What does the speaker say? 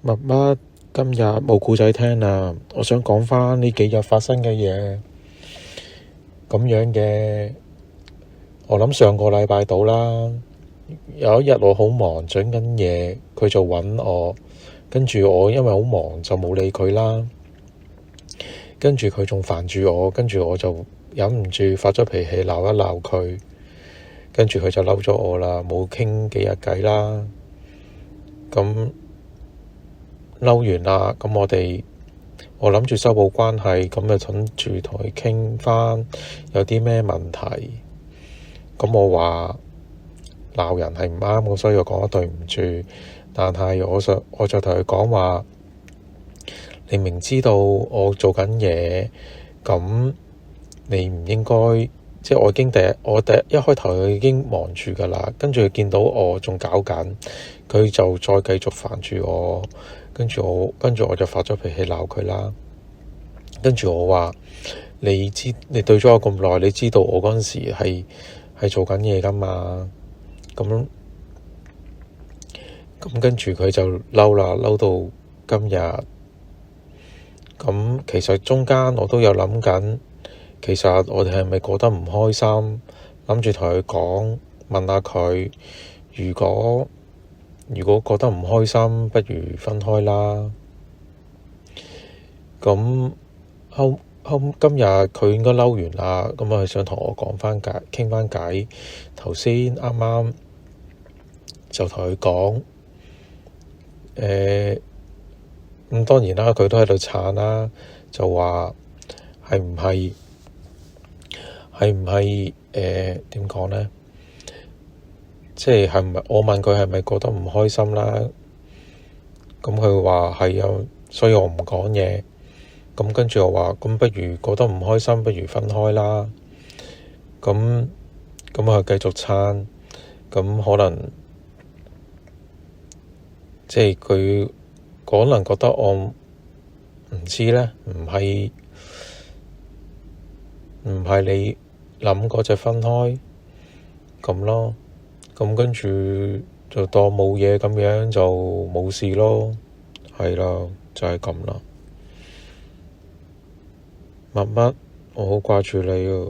乜乜今日冇故仔聽啦，我想講返呢幾日發生嘅嘢咁樣嘅。我諗上個禮拜到啦，有一日我好忙，整緊嘢，佢就揾我，跟住我因為好忙就冇理佢啦。跟住佢仲煩住我，跟住我就忍唔住發咗脾氣鬧一鬧佢，跟住佢就嬲咗我啦，冇傾幾日偈啦。咁嬲完啦，咁我諗住修補關係，咁就諗住同佢傾翻有啲咩問題。咁我話鬧人係唔啱嘅，所以我講咗對唔住。但係我就同佢講話，你明知道我做緊嘢，咁你唔應該，即係我一開頭佢已經忙住噶啦，跟住佢見到我仲搞緊，佢就再繼續煩住我，跟住我就發咗脾氣鬧佢啦。跟住我話你對咗我咁耐，你知道我嗰陣時係做緊嘢噶嘛？咁跟住佢就嬲啦，嬲到今日。咁其實中間我都有諗緊，其實我哋係咪覺得唔開心？諗住同佢講，問下佢，如果覺得唔開心，不如分開啦。咁今日佢應該嬲完啦，咁佢想同我講翻偈，傾翻偈。頭先啱啱就同佢講，咁當然啦，佢都喺度撐啦，就話係唔係點講呢？即係唔係我問佢係咪覺得唔開心啦？咁佢話係啊，所以我唔講嘢。咁跟住我話，咁不如覺得唔開心，不如分開啦。咁佢繼續撐，咁可能即係佢可能覺得我唔知咧，唔係你諗嗰隻分開咁咯。咁跟住就當冇嘢咁樣就冇事咯，係啦，就係咁啦。乜乜，我好掛住你啊！